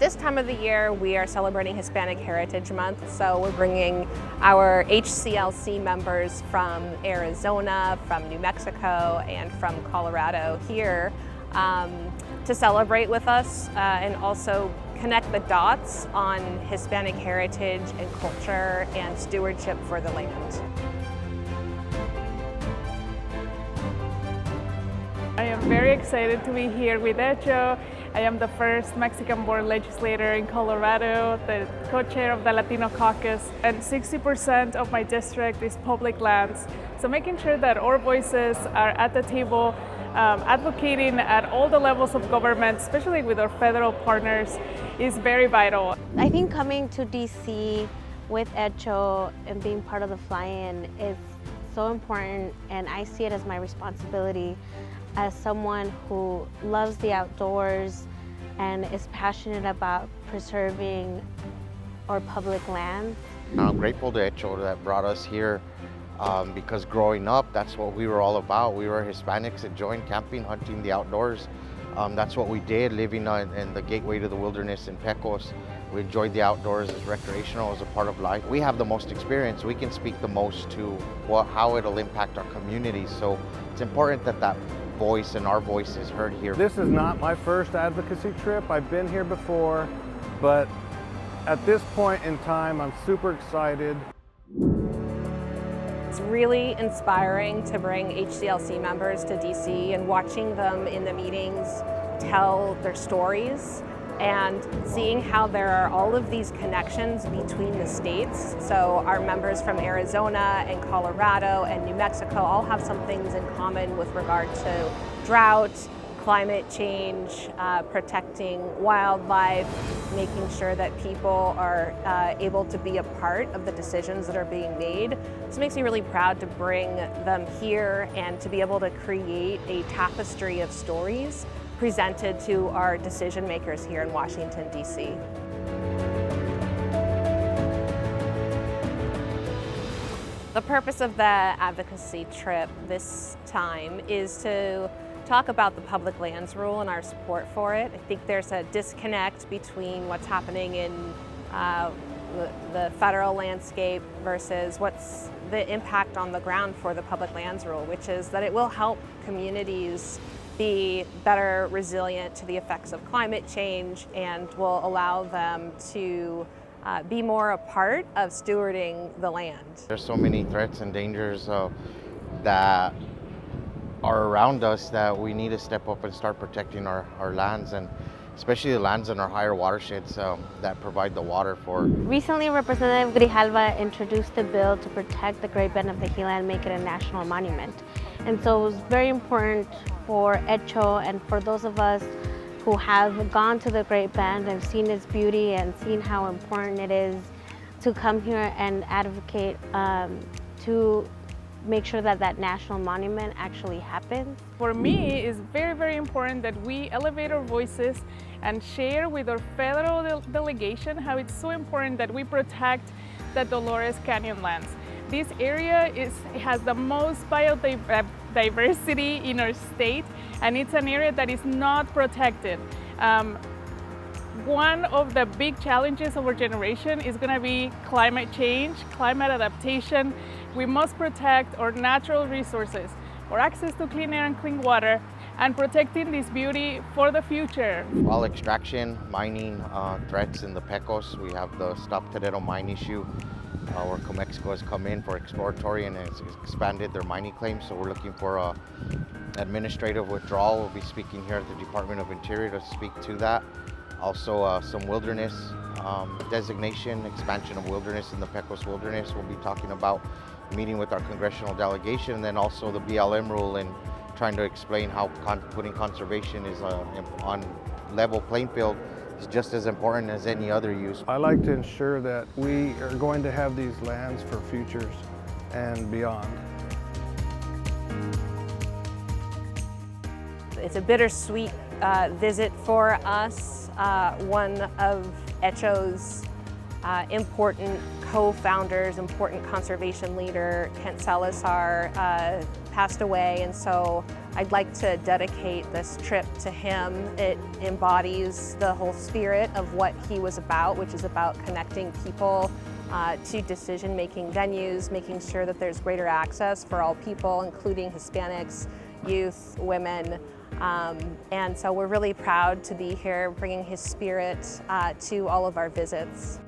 this time of the year, we are celebrating Hispanic Heritage Month, so we're bringing our HCLC members from Arizona, from New Mexico, and from Colorado here to celebrate with us and also connect the dots on Hispanic heritage and culture and stewardship for the land. I am very excited to be here with HECHO. I am the first Mexican-born legislator in Colorado, the co-chair of the Latino caucus, and 60% of my district is public lands. So making sure that our voices are at the table, advocating at all the levels of government, especially with our federal partners, is very vital. I think coming to DC with HECHO and being part of the fly-in is so important, and I see it as my responsibility as someone who loves the outdoors and is passionate about preserving our public lands. I'm grateful to HECHO that brought us here because growing up, that's what we were all about. We were Hispanics that joined camping, hunting, the outdoors. That's what we did, living in the gateway to the wilderness in Pecos. We enjoyed the outdoors as recreational, as a part of life. We have the most experience. We can speak the most to how it'll impact our communities. So it's important that that voice and our voice is heard here. This is not my first advocacy trip. I've been here before, but at this point in time, I'm super excited. It's really inspiring to bring HCLC members to DC and watching them in the meetings tell their stories and seeing how there are all of these connections between the states. So our members from Arizona and Colorado and New Mexico all have some things in common with regard to drought, climate change, protecting wildlife, making sure that people are able to be a part of the decisions that are being made. This makes me really proud to bring them here and to be able to create a tapestry of stories presented to our decision makers here in Washington, D.C. The purpose of the advocacy trip this time is to talk about the public lands rule and our support for it. I think there's a disconnect between what's happening in the federal landscape versus what's the impact on the ground for the public lands rule, which is that it will help communities be better resilient to the effects of climate change and will allow them to be more a part of stewarding the land. There's so many threats and dangers that are around us that we need to step up and start protecting our lands, and especially the lands in our higher watersheds that provide the water for. Recently, Representative Grijalva introduced a bill to protect the Great Bend of the Gila and make it a national monument. And so it was very important for HECHO and for those of us who have gone to the Great Bend and seen its beauty and seen how important it is to come here and advocate to make sure that that national monument actually happens. For me, it's very, very important that we elevate our voices and share with our federal delegation how it's so important that we protect the Dolores Canyon lands. This area has the most biodiversity in our state, and it's an area that is not protected. One of the big challenges of our generation is going to be climate change, climate adaptation. We must protect our natural resources, our access to clean air and clean water, and protecting this beauty for the future. While extraction, mining threats in the Pecos, we have the Stop Torero mine issue where Mexico has come in for exploratory and has expanded their mining claims. So we're looking for administrative withdrawal. We'll be speaking here at the Department of Interior to speak to that. Also some wilderness designation, expansion of wilderness in the Pecos wilderness. We'll be talking about meeting with our congressional delegation, and then also the BLM rule and trying to explain how putting conservation is on level playing field is just as important as any other use. I like to ensure that we are going to have these lands for futures and beyond. It's a bittersweet visit for us. One of HECHO's important co-founders, important conservation leader, Kent Salazar, passed away, and so I'd like to dedicate this trip to him. It embodies the whole spirit of what he was about, which is about connecting people to decision-making venues, making sure that there's greater access for all people, including Hispanics, youth, women. And so we're really proud to be here bringing his spirit to all of our visits.